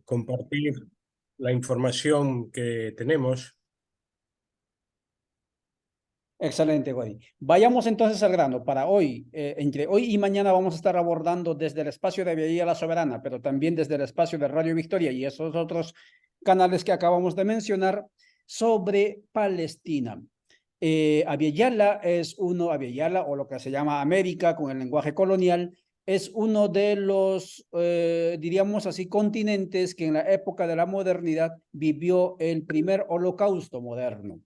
compartir la información que tenemos. Excelente, Wadi. Vayamos entonces al grano. Para hoy, entre hoy y mañana vamos a estar abordando desde el espacio de Viella La Soberana, pero también desde el espacio de Radio Victoria y esos otros canales que acabamos de mencionar sobre Palestina. Aviala es uno, Aviala o lo que se llama América con el lenguaje colonial, es uno de los, diríamos así, continentes que en la época de la modernidad vivió el primer holocausto moderno.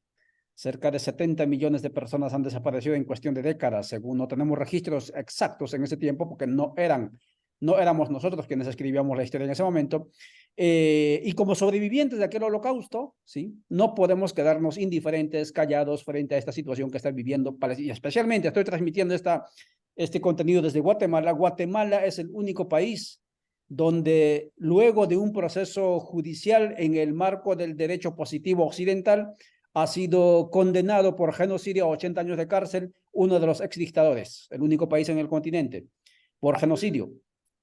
Cerca de 70 millones de personas han desaparecido en cuestión de décadas, según no tenemos registros exactos en ese tiempo, porque no éramos nosotros quienes escribíamos la historia en ese momento. Y como sobrevivientes de aquel holocausto, ¿sí? No podemos quedarnos indiferentes, callados frente a esta situación que está viviendo Palestina. Especialmente estoy transmitiendo este contenido desde Guatemala. Guatemala es el único país donde luego de un proceso judicial en el marco del derecho positivo occidental, ha sido condenado por genocidio a 80 años de cárcel, uno de los exdictadores, el único país en el continente, por genocidio.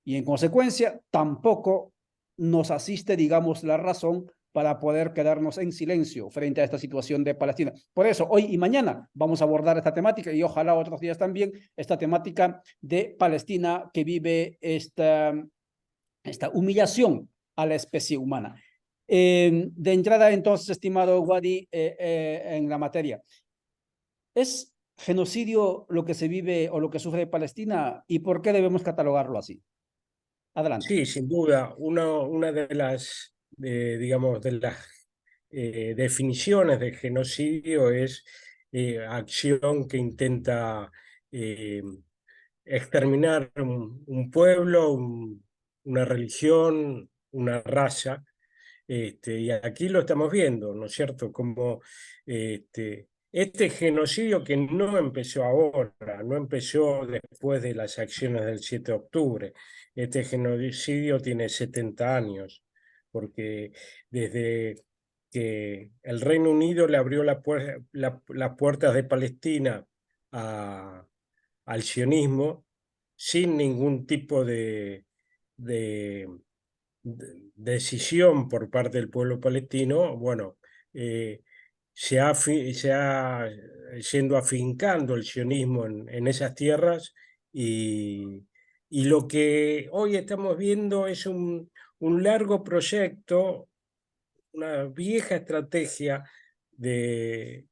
Y en consecuencia, tampoco nos asiste, digamos, la razón para poder quedarnos en silencio frente a esta situación de Palestina. Por eso, hoy y mañana vamos a abordar esta temática y ojalá otros días también esta temática de Palestina que vive esta humillación a la especie humana. De entrada, entonces, estimado Wadi, en la materia, ¿es genocidio lo que se vive o lo que sufre Palestina y por qué debemos catalogarlo así? Adelante. Sí, sin duda, una de las, digamos, de las definiciones de genocidio es acción que intenta eh, exterminar un pueblo, una religión, una raza. Y aquí lo estamos viendo, ¿no es cierto? Como este genocidio que no empezó ahora, no empezó después de las acciones del 7 de octubre. Este genocidio tiene 70 años, porque desde que el Reino Unido le abrió las puertas de Palestina al sionismo sin ningún tipo de decisión por parte del pueblo palestino, bueno, se ha yendo afincando el sionismo en esas tierras y lo que hoy estamos viendo es un largo proyecto, una vieja estrategia de,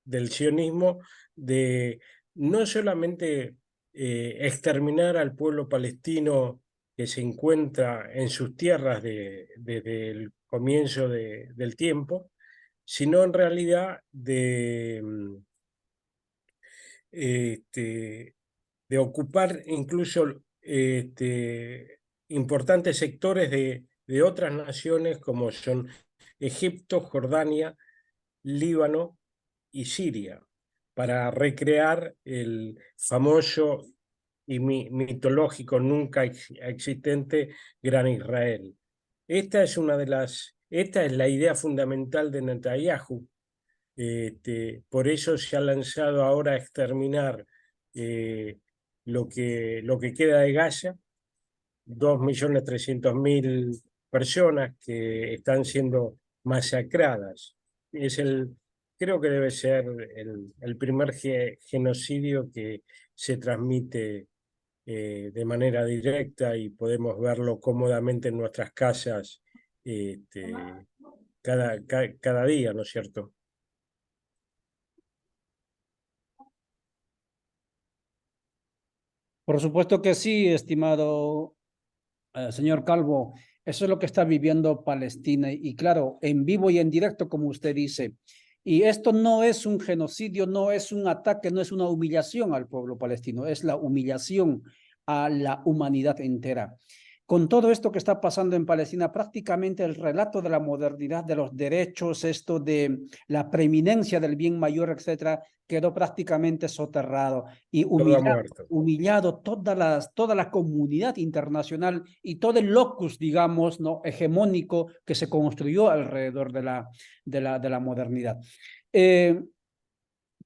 del sionismo de no solamente exterminar al pueblo palestino que se encuentra en sus tierras desde el comienzo del tiempo, sino en realidad este, de ocupar incluso importantes sectores de otras naciones como son Egipto, Jordania, Líbano y Siria, para recrear el famoso y mitológico nunca existente Gran Israel. Esta es la idea fundamental de Netanyahu. Por eso se ha lanzado ahora a exterminar eh, lo que queda de Gaza, 2.300.000 personas que están siendo masacradas. Es creo que debe ser el primer genocidio que se transmite de manera directa y podemos verlo cómodamente en nuestras casas cada día, ¿no es cierto? Por supuesto que sí, estimado señor Calvo. Eso es lo que está viviendo Palestina y claro, en vivo y en directo, como usted dice. Y esto no es un genocidio, no es un ataque, no es una humillación al pueblo palestino, es la humillación a la humanidad entera. Con todo esto que está pasando en Palestina, prácticamente el relato de la modernidad, de los derechos, esto de la preeminencia del bien mayor, etcétera, quedó prácticamente soterrado y Todo ha muerto. humillado toda la comunidad internacional y todo el locus, digamos, ¿no? Hegemónico que se construyó alrededor de la modernidad.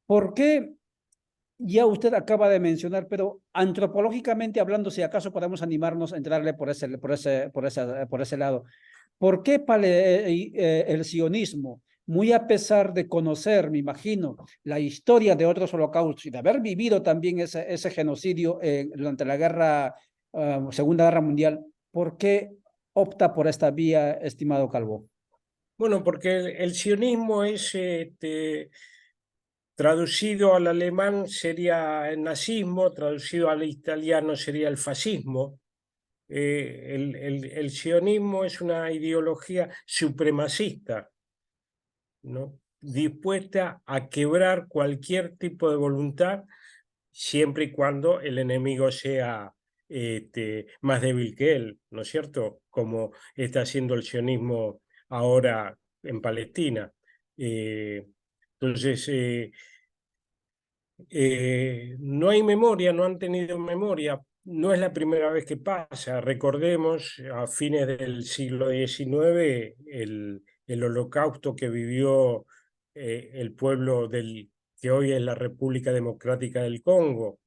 ¿Por qué? ya usted acaba de mencionar, pero antropológicamente hablando, si acaso podemos animarnos a entrarle por ese lado. ¿Por qué el sionismo, muy a pesar de conocer, me imagino, la historia de otros holocaustos y de haber vivido también ese genocidio durante la Segunda Guerra Mundial, ¿por qué opta por esta vía, estimado Calvo? Bueno, porque el sionismo es traducido al alemán sería el nazismo, traducido al italiano sería el fascismo. El sionismo es una ideología supremacista, ¿no? Dispuesta a quebrar cualquier tipo de voluntad siempre y cuando el enemigo sea más débil que él, ¿no es cierto? Como está haciendo el sionismo ahora en Palestina. Eh, entonces, no hay memoria, no han tenido memoria. No es la primera vez que pasa. Recordemos, a fines del siglo XIX, el holocausto que vivió el pueblo que hoy es la República Democrática del Congo,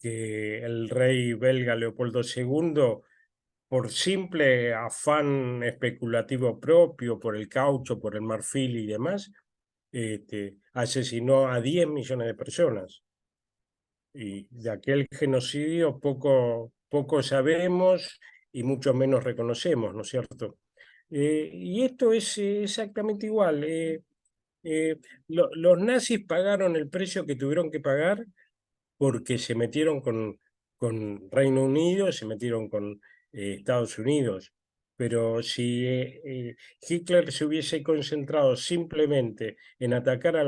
que el rey belga Leopoldo II, por simple afán especulativo propio, por el caucho, por el marfil y demás, asesinó a 10 millones de personas. Y de aquel genocidio poco sabemos y mucho menos reconocemos, ¿no es cierto? Y esto es exactamente igual. Los nazis pagaron el precio que tuvieron que pagar porque se metieron con Reino Unido, se metieron con Estados Unidos. Pero si Hitler se hubiese concentrado simplemente en atacar a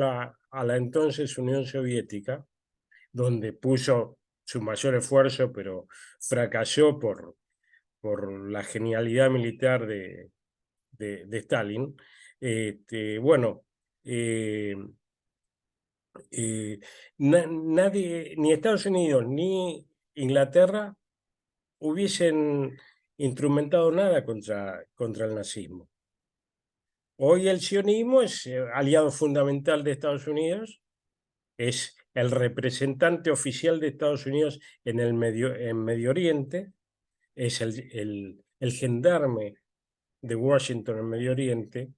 la entonces Unión Soviética, donde puso su mayor esfuerzo, pero fracasó por la genialidad militar de Stalin. Bueno, eh, nadie, ni Estados Unidos ni Inglaterra hubiesen instrumentado nada contra el nazismo. Hoy el sionismo es aliado fundamental de Estados Unidos, es el representante oficial de Estados Unidos en Medio Oriente, es el gendarme de Washington en Medio Oriente,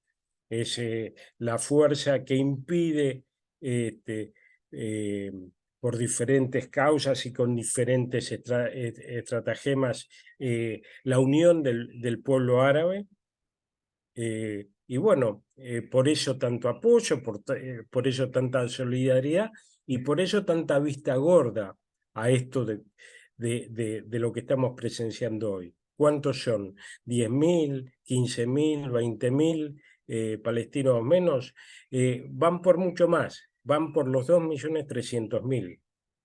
es la fuerza que impide este, eh, por diferentes causas y con diferentes estratagemas la unión del pueblo árabe. Y bueno, por eso tanto apoyo, por eso tanta solidaridad y por eso tanta vista gorda a esto de lo que estamos presenciando hoy. ¿Cuántos son? ¿10.000, 15.000, 20.000 palestinos menos? Van por mucho más, van por los 2.300.000.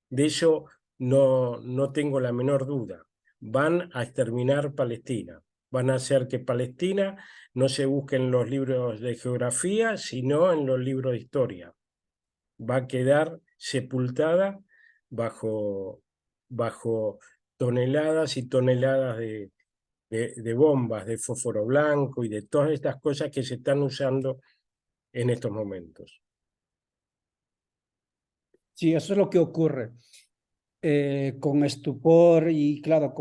De eso no tengo la menor duda. Van a exterminar Palestina. Van a hacer que Palestina no se busque en los libros de geografía, sino en los libros de historia. Va a quedar sepultada bajo, bajo toneladas y toneladas de bombas, de fósforo blanco y de todas estas cosas que se están usando en estos momentos. Sí, eso es lo que ocurre. Con estupor y claro,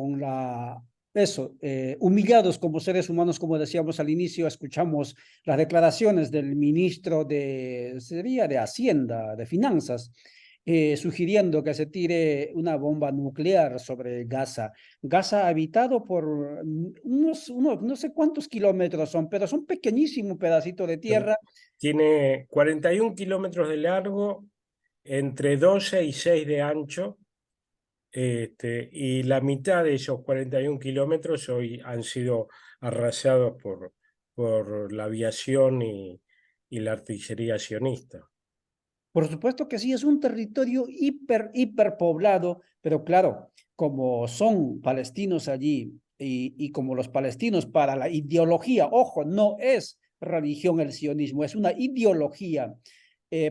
humillados como seres humanos, como decíamos al inicio, escuchamos las declaraciones del ministro sería de Hacienda, de Finanzas, sugiriendo que se tire una bomba nuclear sobre Gaza. Gaza habitado por no sé cuántos kilómetros son, pero son pequeñísimo pedacito de tierra. Tiene 41 kilómetros de largo, entre 12 y 6 de ancho, y la mitad de esos 41 kilómetros hoy han sido arrasados por la aviación y la artillería sionista. Por supuesto que sí, es un territorio hiper poblado, pero claro, como son palestinos allí y como los palestinos para la ideología, ojo, no es religión el sionismo, es una ideología.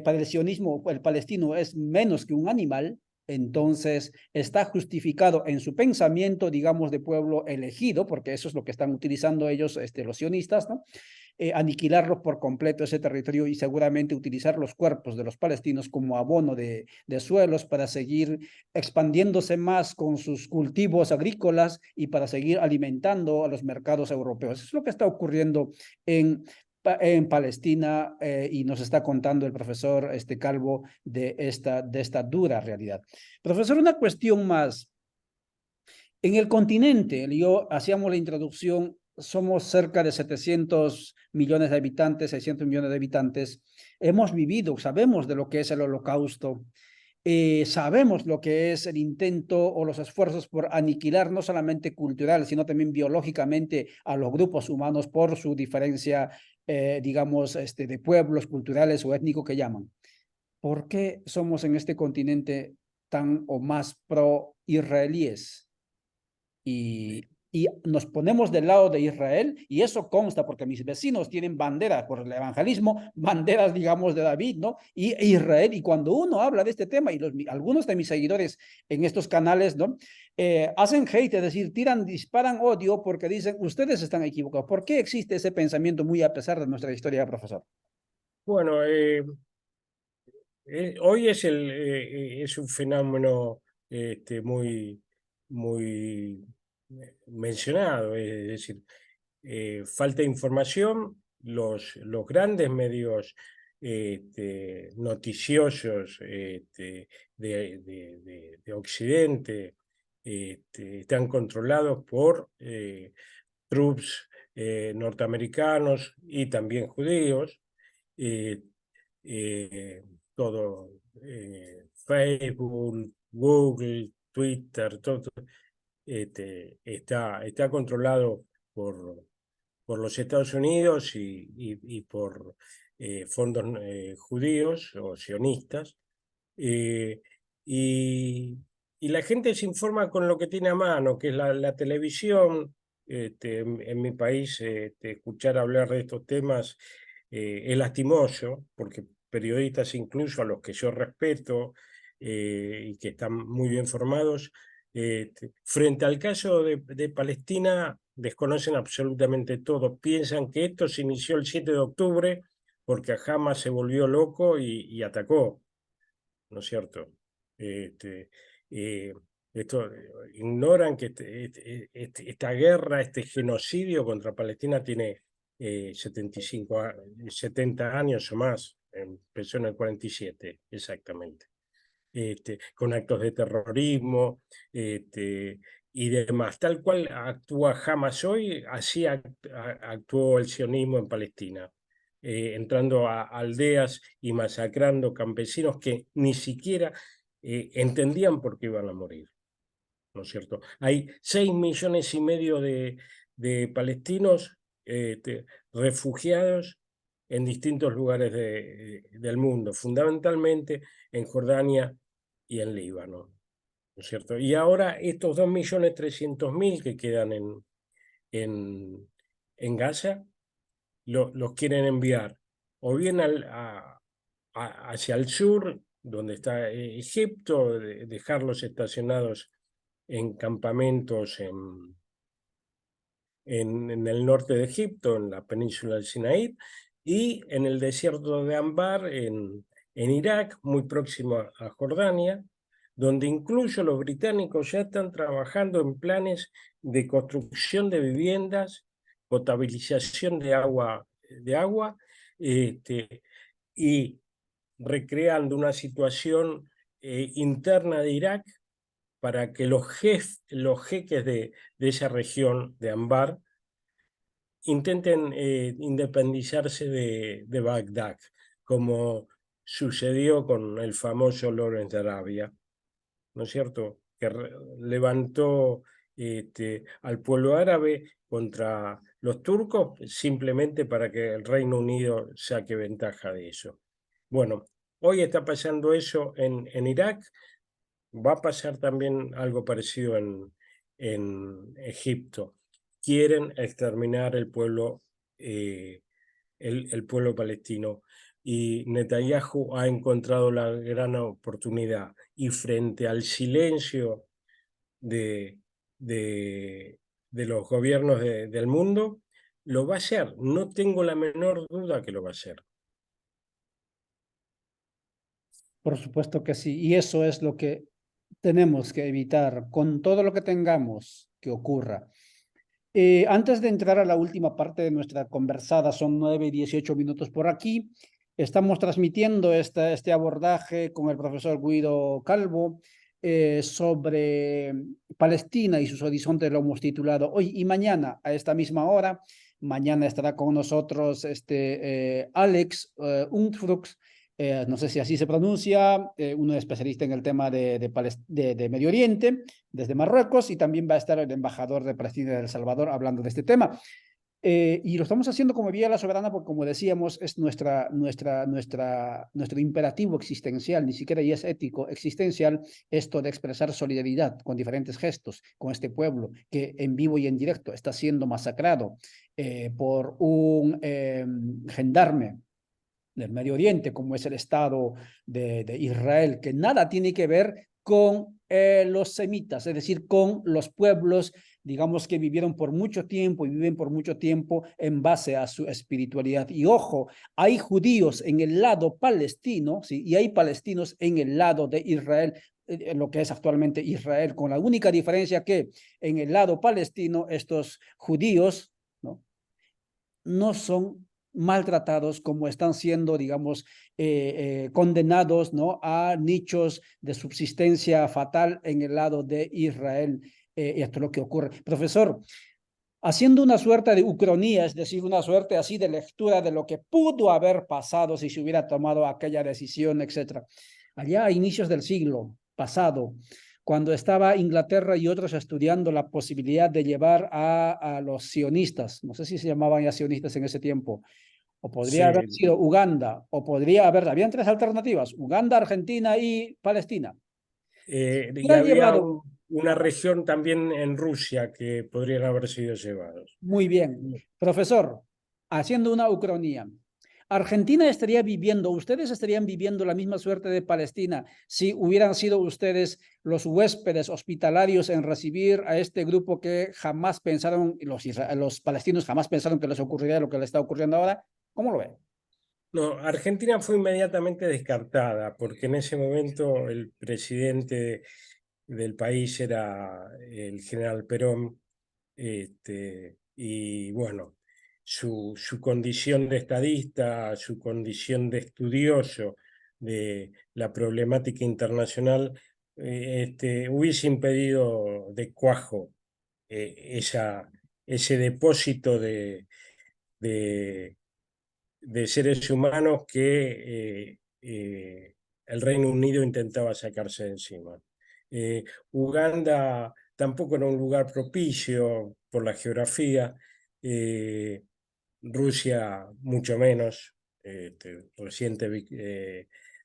Para el sionismo, el palestino es menos que un animal, entonces está justificado en su pensamiento, digamos, de pueblo elegido, porque eso es lo que están utilizando ellos, los sionistas, ¿no? aniquilarlo por completo ese territorio y seguramente utilizar los cuerpos de los palestinos como abono de suelos para seguir expandiéndose más con sus cultivos agrícolas y para seguir alimentando a los mercados europeos. Eso es lo que está ocurriendo en Palestina y nos está contando el profesor Calvo de esta dura realidad. Profesor, una cuestión más. En el continente, yo hacíamos la introducción, somos cerca de 700 millones de habitantes, 600 millones de habitantes. Hemos vivido, sabemos de lo que es el holocausto, sabemos lo que es el intento o los esfuerzos por aniquilar no solamente cultural, sino también biológicamente a los grupos humanos por su diferencia, digamos, de pueblos culturales o étnicos que llaman. ¿Por qué somos en este continente tan o más pro-israelíes? Y nos ponemos del lado de Israel, y eso consta porque mis vecinos tienen banderas por el evangelismo, banderas, digamos, de David, ¿no? Y Israel, y cuando uno habla de este tema, y algunos de mis seguidores en estos canales, ¿no? Hacen hate, es decir, disparan odio porque dicen, ustedes están equivocados. ¿Por qué existe ese pensamiento muy a pesar de nuestra historia, profesor? Bueno, hoy es un fenómeno muy, muy mencionado, es decir, falta de información, los grandes medios noticiosos de Occidente están controlados por troops norteamericanos y también judíos. eh, eh, Todo, Facebook, Google, Twitter, todo está controlado por los Estados Unidos y por fondos judíos o sionistas. eh, y, y la gente se informa con lo que tiene a mano, que es la televisión. En mi país, escuchar hablar de estos temas es lastimoso, porque periodistas, incluso a los que yo respeto y que están muy bien formados, frente al caso de Palestina, desconocen absolutamente todo. Piensan que esto se inició el 7 de octubre porque Hamas se volvió loco y atacó, ¿no es cierto? Este, eh, Ignoran que esta guerra, este genocidio contra Palestina tiene 70 años o más, empezó en el 47, exactamente, con actos de terrorismo y demás. Tal cual actúa Hamas hoy, así actuó el sionismo en Palestina. Entrando a aldeas y masacrando campesinos que ni siquiera entendían por qué iban a morir, ¿no es cierto? Hay 6,5 millones de palestinos refugiados en distintos lugares del mundo, fundamentalmente en Jordania y en Líbano, ¿no es cierto? Y ahora estos 2,300,000 que quedan en Gaza los quieren enviar o bien hacia el sur, donde está Egipto, dejarlos estacionados en campamentos en el norte de Egipto, en la península del Sinaí, y en el desierto de Anbar, en Irak, muy próximo a Jordania, donde incluso los británicos ya están trabajando en planes de construcción de viviendas, potabilización de agua y recreando una situación interna de Irak para que los jeques de esa región de Anbar intenten independizarse de Bagdad, como sucedió con el famoso Lawrence de Arabia, ¿no es cierto? Que levantó al pueblo árabe contra los turcos simplemente para que el Reino Unido saque ventaja de eso. Bueno, hoy está pasando eso en Irak, va a pasar también algo parecido en Egipto. Quieren exterminar el pueblo palestino. Y Netanyahu ha encontrado la gran oportunidad. Y frente al silencio de, de los gobiernos del mundo, lo va a hacer, no tengo la menor duda que lo va a hacer. Por supuesto que sí, y eso es lo que tenemos que evitar con todo lo que tengamos que ocurra. Antes de entrar a la última parte de nuestra conversada, son 9:18 por aquí. Estamos transmitiendo este abordaje con el profesor Guido Calvo sobre Palestina y sus horizontes. Lo hemos titulado hoy y mañana a esta misma hora. Mañana estará con nosotros Alex Unfrux, no sé si así se pronuncia, uno especialista en el tema de Medio Oriente, desde Marruecos, y también va a estar el embajador de Palestina de El Salvador hablando de este tema. Y lo estamos haciendo como Vía la Soberana porque, como decíamos, es nuestro imperativo existencial, ni siquiera ya es ético, existencial, esto de expresar solidaridad con diferentes gestos, con este pueblo que en vivo y en directo está siendo masacrado por un gendarme del Medio Oriente, como es el Estado de Israel, que nada tiene que ver con los semitas, es decir, con los pueblos, digamos, que vivieron por mucho tiempo y viven por mucho tiempo en base a su espiritualidad. Y ojo, hay judíos en el lado palestino, ¿sí? Y hay palestinos en el lado de Israel, lo que es actualmente Israel, con la única diferencia que en el lado palestino estos judíos no son maltratados como están siendo, digamos, condenados, ¿no?, a nichos de subsistencia fatal en el lado de Israel. Y esto es lo que ocurre. Profesor, haciendo una suerte de ucronía, es decir, una suerte así de lectura de lo que pudo haber pasado si se hubiera tomado aquella decisión, etc. Allá a inicios del siglo pasado, cuando estaba Inglaterra y otros estudiando la posibilidad de llevar a los sionistas, no sé si se llamaban ya sionistas en ese tiempo, o podría haber Sí, sido Uganda, o podría haber, habían tres alternativas, Uganda, Argentina y Palestina. y Hubieran había llevado, una región también en Rusia que podrían haber sido llevados. muy bien, profesor, haciendo una ucronía, Argentina estaría viviendo, ustedes estarían viviendo la misma suerte de Palestina si hubieran sido ustedes los huéspedes hospitalarios en recibir a este grupo que jamás pensaron, los palestinos jamás pensaron que les ocurriría lo que les está ocurriendo ahora. ¿Cómo lo ven? No, Argentina fue inmediatamente descartada porque en ese momento el presidente del país era el general Perón, y bueno, su condición de estadista, su condición de estudioso de la problemática internacional, hubiese impedido de cuajo ese depósito de, de seres humanos que el Reino Unido intentaba sacarse de encima. Uganda tampoco era un lugar propicio por la geografía, eh, Rusia mucho menos, reciente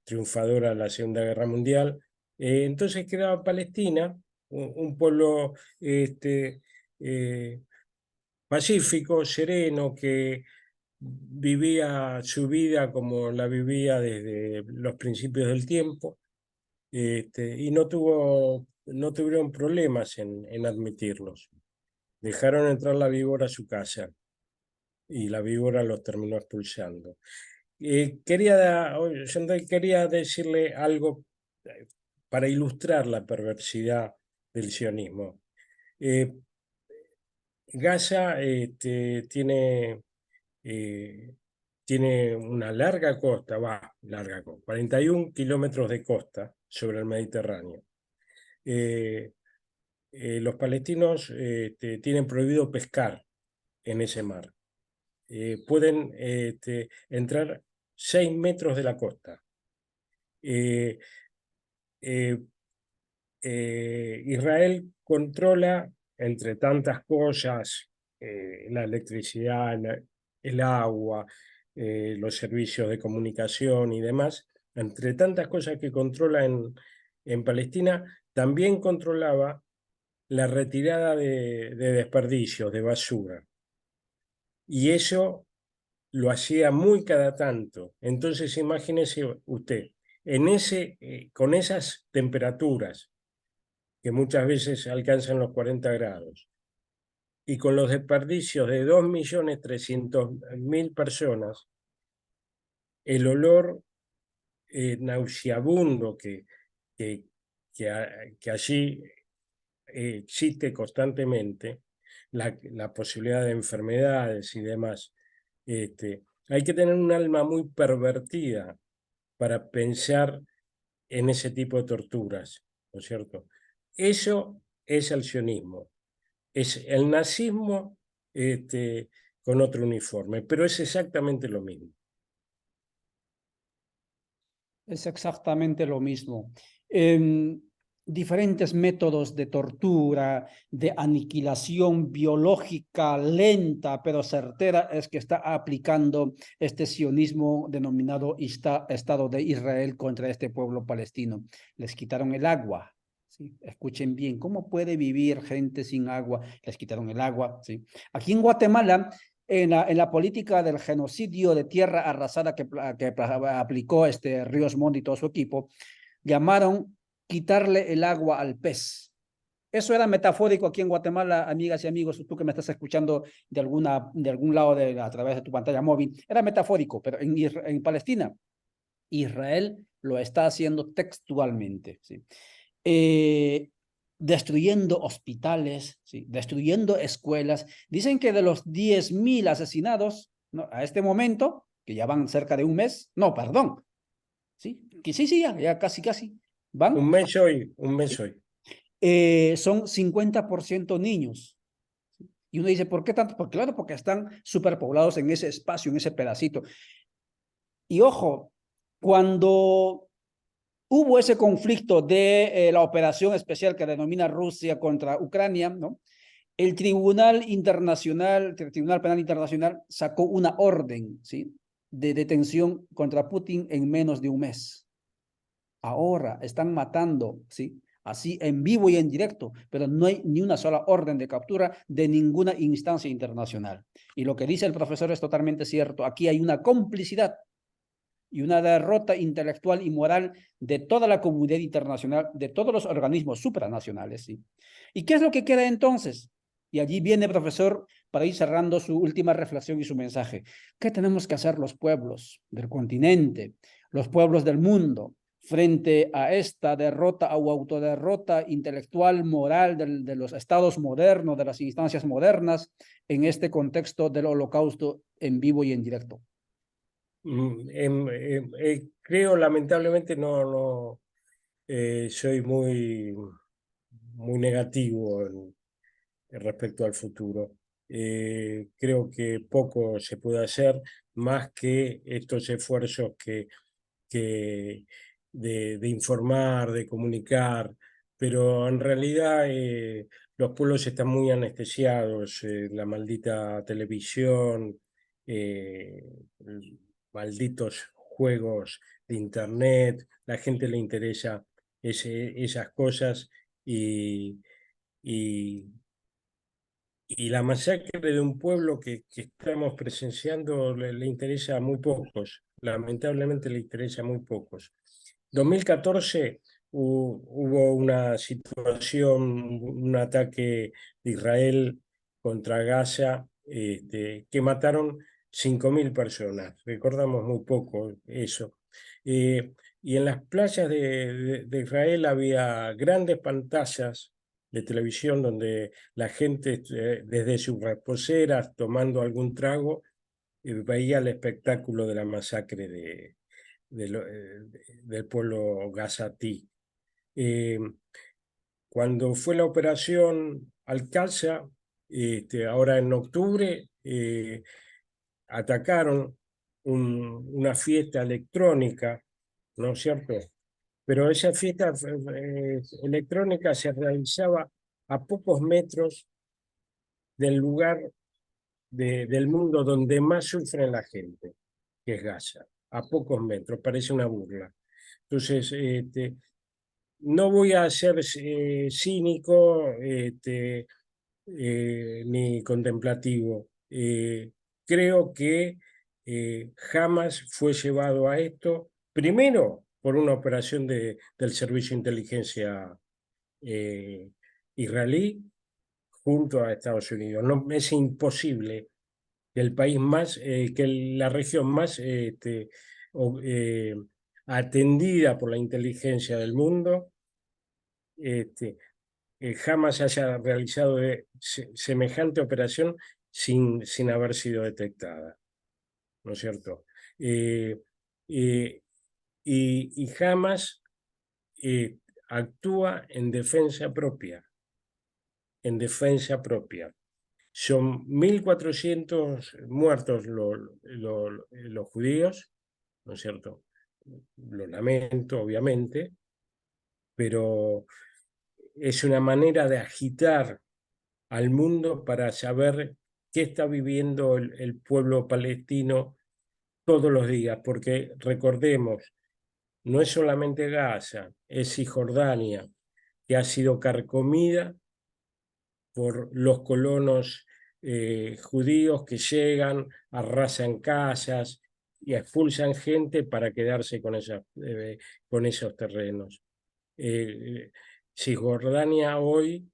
triunfadora de la Segunda Guerra Mundial. Entonces quedaba Palestina, un pueblo eh, pacífico, sereno, que vivía su vida como la vivía desde los principios del tiempo, y no tuvieron problemas en admitirlos. Dejaron entrar la víbora a su casa y la víbora los terminó expulsando. Quería decirle algo para ilustrar la perversidad del sionismo. Eh, Gaza eh, tiene una larga costa, 41 kilómetros de costa sobre el Mediterráneo. Eh, los palestinos tienen prohibido pescar en ese mar. Pueden entrar 6 metros de la costa. Eh, eh, Israel controla, entre tantas cosas, la electricidad, el agua, los servicios de comunicación y demás, entre tantas cosas que controla en Palestina, también controlaba la retirada de desperdicios, de basura. Y eso lo hacía muy cada tanto. Entonces, imagínese usted, con esas temperaturas, que muchas veces alcanzan los 40 grados, y con los desperdicios de 2.300.000 personas, el olor nauseabundo que, que allí existe constantemente, la posibilidad de enfermedades y demás. Hay que tener un alma muy pervertida para pensar en ese tipo de torturas, ¿no es cierto? Eso es el sionismo, es el nazismo con otro uniforme, pero es exactamente lo mismo. Es exactamente lo mismo. Diferentes métodos de tortura, de aniquilación biológica lenta pero certera es que está aplicando este sionismo denominado Estado de Israel contra este pueblo palestino. Les quitaron el agua. ¿Sí? Escuchen bien, ¿cómo puede vivir gente sin agua? Les quitaron el agua. ¿Sí? Aquí en Guatemala en la política del genocidio de tierra arrasada que aplicó Ríos Montt y todo su equipo, llamaron quitarle el agua al pez. Eso era metafórico aquí en Guatemala, amigas y amigos, tú que me estás escuchando de algún lado a través de tu pantalla móvil, era metafórico, pero en Palestina, Israel lo está haciendo textualmente. ¿Sí? Destruyendo hospitales, ¿sí? Destruyendo escuelas. Dicen que de los 10.000 asesinados, ¿no? A este momento, que ya van cerca de un mes, no, perdón, ¿sí? Que sí, ya casi, van, Un mes ¿sí? hoy. Son 50% niños. Y uno dice, ¿por qué tanto? Porque claro, porque están superpoblados en ese espacio, en ese pedacito. Y ojo, cuando hubo ese conflicto de la operación especial que denomina Rusia contra Ucrania, ¿no? El Tribunal Penal Internacional sacó una orden, ¿sí? De detención contra Putin en menos de un mes. Ahora están matando, ¿sí? Así en vivo y en directo, pero no hay ni una sola orden de captura de ninguna instancia internacional. Y lo que dice el profesor es totalmente cierto. Aquí hay una complicidad y una derrota intelectual y moral de toda la comunidad internacional, de todos los organismos supranacionales. ¿Sí? ¿Y qué es lo que queda entonces? Y allí viene, profesor, para ir cerrando su última reflexión y su mensaje. ¿Qué tenemos que hacer los pueblos del continente, los pueblos del mundo, frente a esta derrota o autoderrota intelectual, moral de los estados modernos, de las instancias modernas, en este contexto del holocausto en vivo y en directo? Creo, lamentablemente, no soy muy negativo respecto al futuro. Creo que poco se puede hacer más que estos esfuerzos que de informar, de comunicar, pero en realidad los pueblos están muy anestesiados, la maldita televisión, eh, malditos juegos de internet, la gente le interesa esas cosas y, y la masacre de un pueblo que estamos presenciando le interesa a muy pocos, lamentablemente le interesa a muy pocos. 2014 hubo una situación, un ataque de Israel contra Gaza que mataron 5.000 personas. Recordamos muy poco eso. Y en las playas de Israel había grandes pantallas de televisión donde la gente desde sus reposeras tomando algún trago veía el espectáculo de la masacre del pueblo gazatí. Cuando fue la operación Al-Aqsa, ahora en octubre, atacaron una fiesta electrónica, ¿no es cierto? Pero esa fiesta electrónica se realizaba a pocos metros del lugar del mundo donde más sufre la gente, que es Gaza, a pocos metros, parece una burla. Entonces, no voy a ser cínico ni contemplativo. Creo que jamás fue llevado a esto, primero por una operación del Servicio de Inteligencia israelí, junto a Estados Unidos. No, es imposible que el país más, que la región más atendida por la inteligencia del mundo jamás haya realizado semejante operación sin haber sido detectada, ¿no es cierto? Y jamás actúa en defensa propia, en defensa propia. Son 1.400 muertos los judíos, ¿no es cierto? Lo lamento, obviamente, pero es una manera de agitar al mundo para saber qué está viviendo el pueblo palestino todos los días, porque recordemos, no es solamente Gaza, es Cisjordania, que ha sido carcomida por los colonos judíos que llegan, arrasan casas y expulsan gente para quedarse con esos terrenos. Cisjordania hoy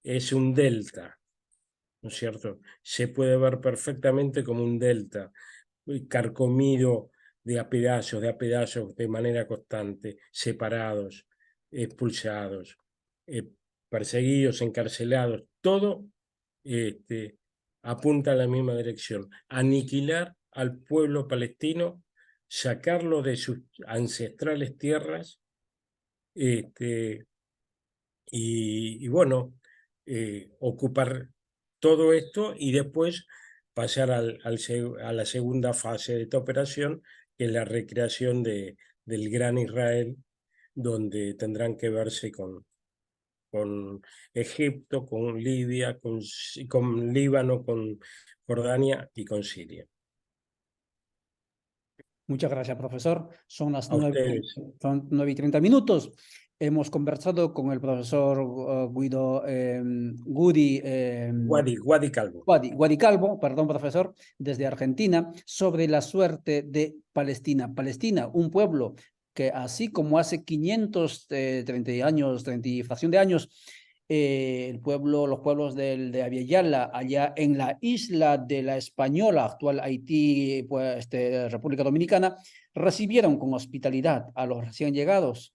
es un delta, ¿no es cierto? Se puede ver perfectamente como un delta, carcomido de a pedazos, de manera constante, separados, expulsados, perseguidos, encarcelados, todo apunta a la misma dirección, aniquilar al pueblo palestino, sacarlo de sus ancestrales tierras, y bueno, ocupar todo esto y después pasar a la segunda fase de esta operación, que es la recreación del Gran Israel, donde tendrán que verse con Egipto, con Libia, con Líbano, con Jordania y con Siria. Muchas gracias, profesor. Son las A ustedes. son 9:30. Hemos conversado con el profesor Guido Gudi, Guadi Calvo. Guadi Calvo, perdón, profesor, desde Argentina, sobre la suerte de Palestina. Palestina, un pueblo que así como hace 530 años, 30 y fracción de años, los pueblos de Abiyala, allá en la isla de la Española, actual Haití, pues, República Dominicana, recibieron con hospitalidad a los recién llegados,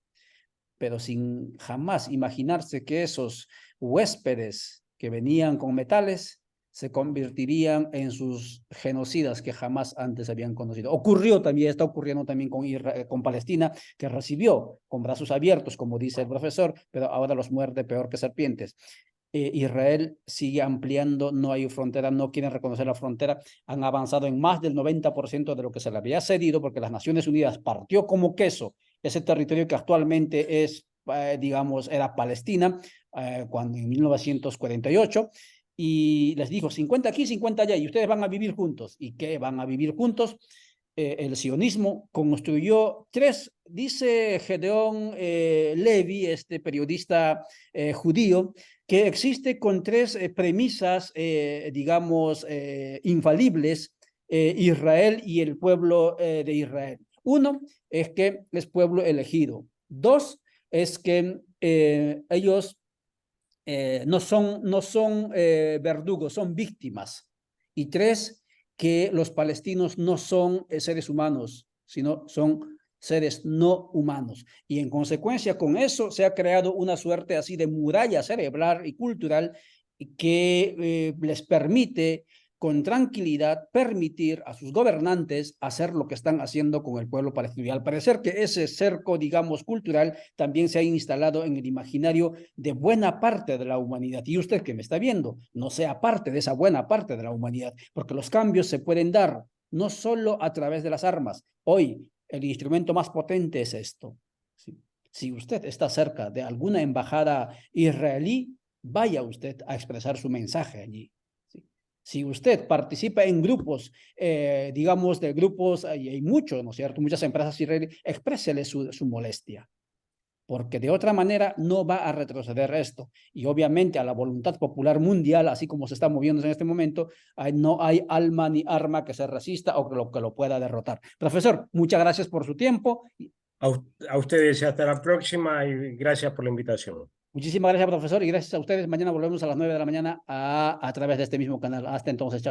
pero sin jamás imaginarse que esos huéspedes que venían con metales se convertirían en sus genocidas que jamás antes habían conocido. Está ocurriendo también con Palestina, que recibió con brazos abiertos, como dice el profesor, pero ahora los muerde peor que serpientes. Israel sigue ampliando, no hay frontera, no quieren reconocer la frontera, han avanzado en más del 90% de lo que se le había cedido, porque las Naciones Unidas partió como queso ese territorio que actualmente es, digamos, era Palestina, cuando en 1948, y les dijo 50 aquí, 50 allá, y ustedes van a vivir juntos. ¿Y qué van a vivir juntos? El sionismo construyó dice Gedeón Levi, este periodista judío, que existe con tres premisas, digamos, infalibles, Israel y el pueblo de Israel. Uno es que es pueblo elegido. Dos es que ellos no son verdugos, son víctimas. Y tres, que los palestinos no son seres humanos, sino son seres no humanos. Y en consecuencia con eso se ha creado una suerte así de muralla cerebral y cultural que les permite con tranquilidad permitir a sus gobernantes hacer lo que están haciendo con el pueblo palestino. Y al parecer que ese cerco, digamos, cultural también se ha instalado en el imaginario de buena parte de la humanidad. Y usted que me está viendo, no sea parte de esa buena parte de la humanidad, porque los cambios se pueden dar no solo a través de las armas. Hoy el instrumento más potente es esto. ¿Sí? Si usted está cerca de alguna embajada israelí, vaya usted a expresar su mensaje allí. Si usted participa en grupos, digamos, de grupos, y hay muchos, ¿no es cierto? Muchas empresas israelíes, exprésele su molestia, porque de otra manera no va a retroceder esto. Y obviamente a la voluntad popular mundial, así como se está moviendo en este momento, no hay alma ni arma que se resista o que lo pueda derrotar. Profesor, muchas gracias por su tiempo. A ustedes hasta la próxima y gracias por la invitación. Muchísimas gracias, profesor, y gracias a ustedes. Mañana volvemos a las 9 de la mañana a través de este mismo canal. Hasta entonces, chao, chao.